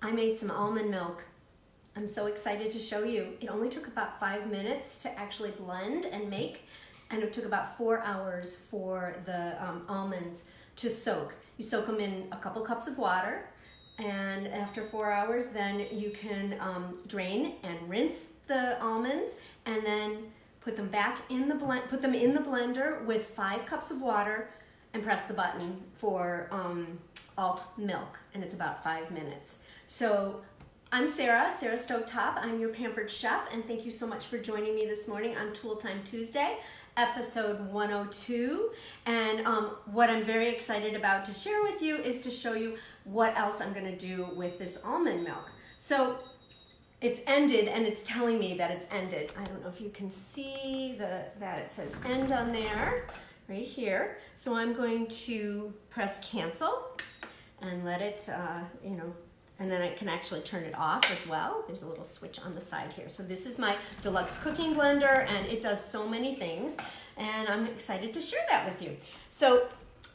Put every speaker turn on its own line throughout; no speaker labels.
I made some almond milk. I'm so excited to show you. It only took about 5 minutes to actually blend and make, and it took about 4 hours for the almonds to soak. You soak them in a couple cups of water, and after 4 hours, then you can drain and rinse the almonds, and then put them back in the blender with 5 cups of water, and press the button for alt milk, and it's about 5 minutes. So I'm Sarah Stovetop. I'm your pampered chef, and thank you so much for joining me this morning on Tool Time Tuesday, episode 102. And what I'm very excited about to share with you is to show you what else I'm going to do with this almond milk. So it's ended, and it's telling me that it's ended. I don't know if you can see that it says end on there, right here. So I'm going to press cancel and let it, and then I can actually turn it off as well. There's a little switch on the side here. So this is my deluxe cooking blender, and it does so many things, and I'm excited to share that with you. So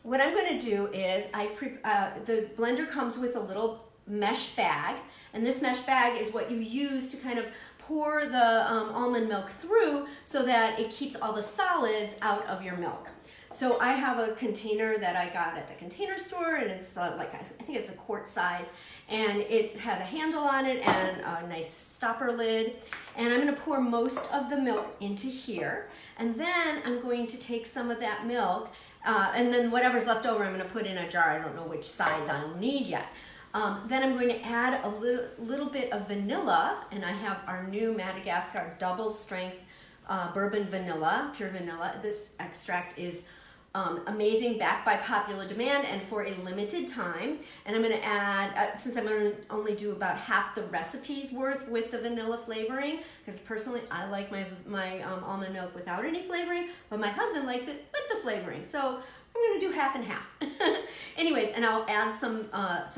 what I'm going to do is the blender comes with a little mesh bag, and this mesh bag is what you use to kind of pour the almond milk through so that it keeps all the solids out of your milk. So I have a container that I got at the Container Store, and it's I think it's a quart size, and it has a handle on it and a nice stopper lid. And I'm going to pour most of the milk into here, and then I'm going to take some of that milk, and then whatever's left over I'm going to put in a jar. I don't know which size I'll need yet. Then I'm going to add a little bit of vanilla, and I have our new Madagascar double strength bourbon vanilla, pure vanilla. This extract is amazing, backed by popular demand and for a limited time. And I'm going to add, since I'm going to only do about half the recipe's worth with the vanilla flavoring, because personally I like my almond milk without any flavoring, but my husband likes it with the flavoring. So I'm going to do half and half. Anyways, and I'll add some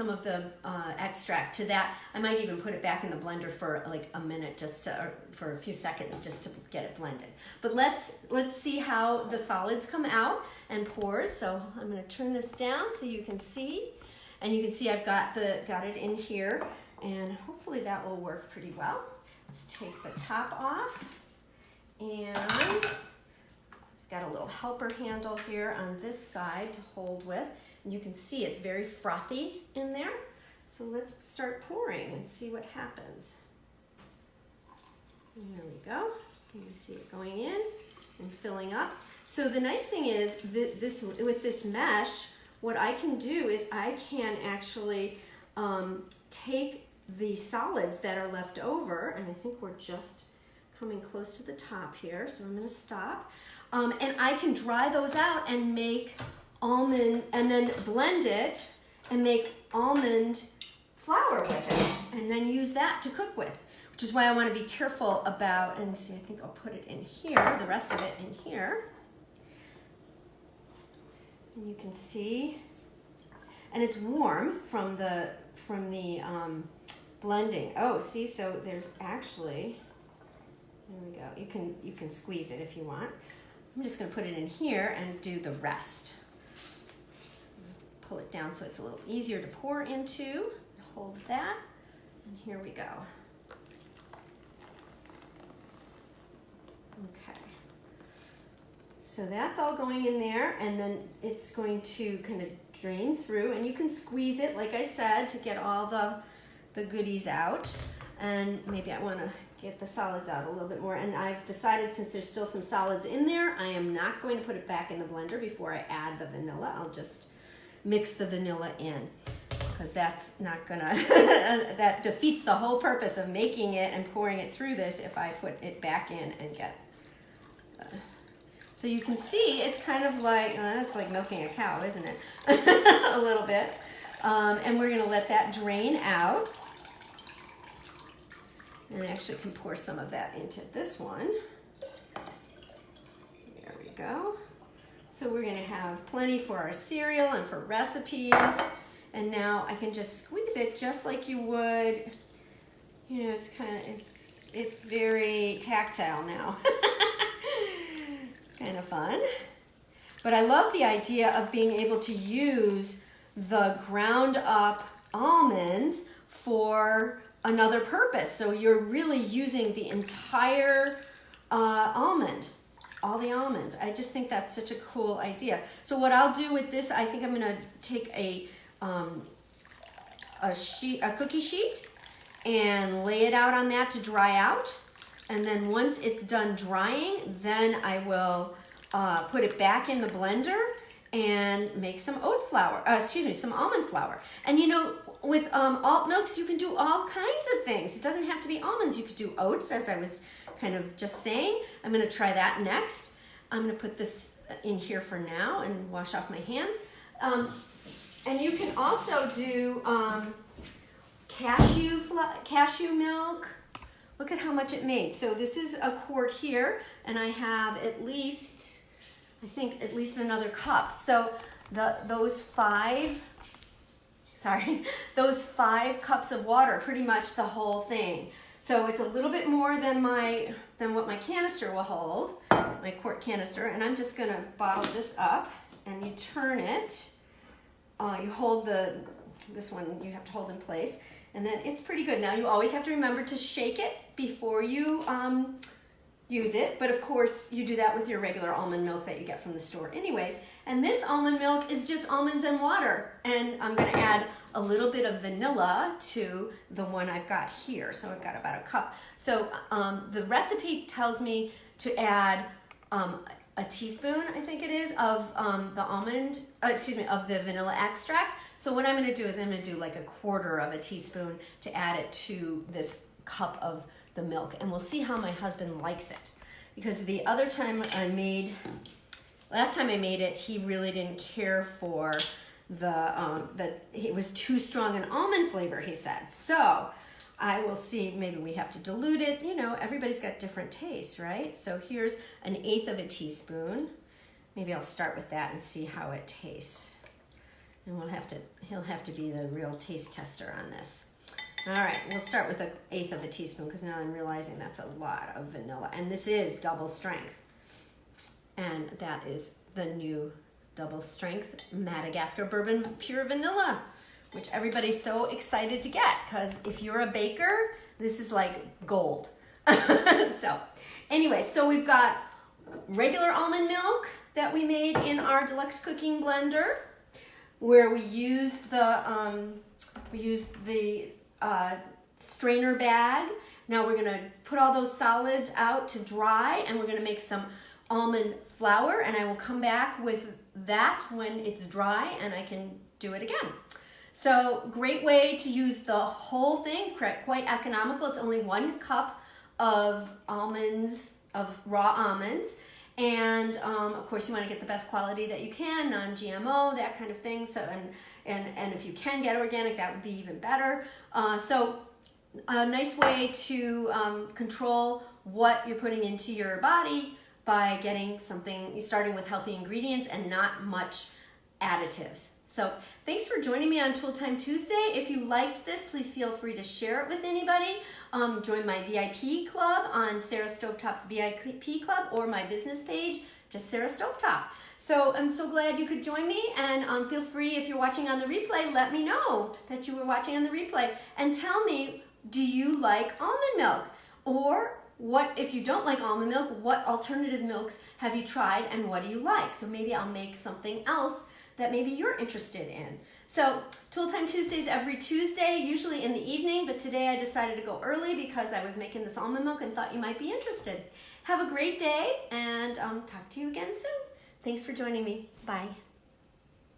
of the extract to that. I might even put it back in the blender for like a minute, or for a few seconds, just to get it blended. But let's see how the solids come out and pours. So I'm going to turn this down so you can see, and you can see I've got it in here, and hopefully that will work pretty well. Let's take the top off, and got a little helper handle here on this side to hold with, and you can see it's very frothy in there. So let's start pouring and see what happens. There we go. You can see it going in and filling up. So the nice thing is with this mesh, what I can do is I can actually take the solids that are left over, and I think we're just coming close to the top here, so I'm going to stop. And I can dry those out and make almond, and then blend it and make almond flour with it, and then use that to cook with, which is why I want to be careful about, and see, I think I'll put it in here, the rest of it in here. And you can see, and it's warm from the blending. Oh, see, so there's actually, there we go. You can squeeze it if you want. I'm just going to put it in here and do the rest. Pull it down so it's a little easier to pour into. Hold that, and here we go. Okay. So that's all going in there, and then it's going to kind of drain through, and you can squeeze it, like I said, to get all the goodies out. And maybe I want to get the solids out a little bit more, and I've decided, since there's still some solids in there, I am not going to put it back in the blender before I add the vanilla. I'll just mix the vanilla in, because that's not gonna that defeats the whole purpose of making it and pouring it through this if I put it back in and get so you can see it's kind of like, it's like milking a cow, isn't it? A little bit. And we're gonna let that drain out. And I actually can pour some of that into this one. There we go. So we're going to have plenty for our cereal and for recipes. And now I can just squeeze it just like you would. You know, it's very tactile now. Kind of fun. But I love the idea of being able to use the ground up almonds for another purpose. So you're really using the entire almond, all the almonds. I just think that's such a cool idea. So what I'll do with this, I think I'm gonna take a cookie sheet and lay it out on that to dry out. And then once it's done drying, then I will put it back in the blender and make some some almond flour. And you know, with alt milks, you can do all kinds of things. It doesn't have to be almonds. You could do oats, as I was kind of just saying. I'm gonna try that next. I'm gonna put this in here for now and wash off my hands. And you can also do cashew milk. Look at how much it made. So this is a quart here, and I have at least another cup. So those five cups of water, pretty much the whole thing. So it's a little bit more than what my canister will hold, my quart canister. And I'm just gonna bottle this up, and you turn it. You hold this one, you have to hold in place, and then it's pretty good. Now you always have to remember to shake it before you use it, but of course you do that with your regular almond milk that you get from the store anyways. And this almond milk is just almonds and water, and I'm gonna add a little bit of vanilla to the one I've got here. So I've got about a cup. So the recipe tells me to add a teaspoon, I think it is, of of the vanilla extract. So what I'm gonna do is I'm gonna do like a quarter of a teaspoon to add it to this cup of the milk, and we'll see how my husband likes it. Because the other time last time I made it, he really didn't care for it was too strong an almond flavor, he said. So I will see, maybe we have to dilute it. You know, everybody's got different tastes, right? So here's 1/8 of a teaspoon. Maybe I'll start with that and see how it tastes. And he'll have to be the real taste tester on this. All right, we'll start with 1/8 of a teaspoon, because now I'm realizing that's a lot of vanilla. And this is double strength. And that is the new double strength Madagascar Bourbon Pure Vanilla, which everybody's so excited to get, because if you're a baker, this is like gold. So anyway, so we've got regular almond milk that we made in our deluxe cooking blender, where we used the strainer bag. Now we're gonna put all those solids out to dry, and we're gonna make some almond flour, and I will come back with that when it's dry and I can do it again. So great way to use the whole thing, quite economical. It's only 1 cup of almonds, of raw almonds. And of course you want to get the best quality that you can, non-GMO, that kind of thing. So and if you can get organic, that would be even better. So a nice way to control what you're putting into your body by starting with healthy ingredients and not much additives. So thanks for joining me on Tool Time Tuesday. If you liked this, please feel free to share it with anybody. Join my VIP club on Sarah Stovetop's VIP club, or my business page, just Sarah Stovetop. So I'm so glad you could join me, and feel free, if you're watching on the replay, let me know that you were watching on the replay, and tell me, do you like almond milk? Or what, if you don't like almond milk, what alternative milks have you tried, and what do you like? So maybe I'll make something else that maybe you're interested in. So Tool Time Tuesdays every Tuesday, usually in the evening, but today I decided to go early because I was making this almond milk and thought you might be interested. Have a great day, and talk to you again soon. Thanks for joining me. Bye.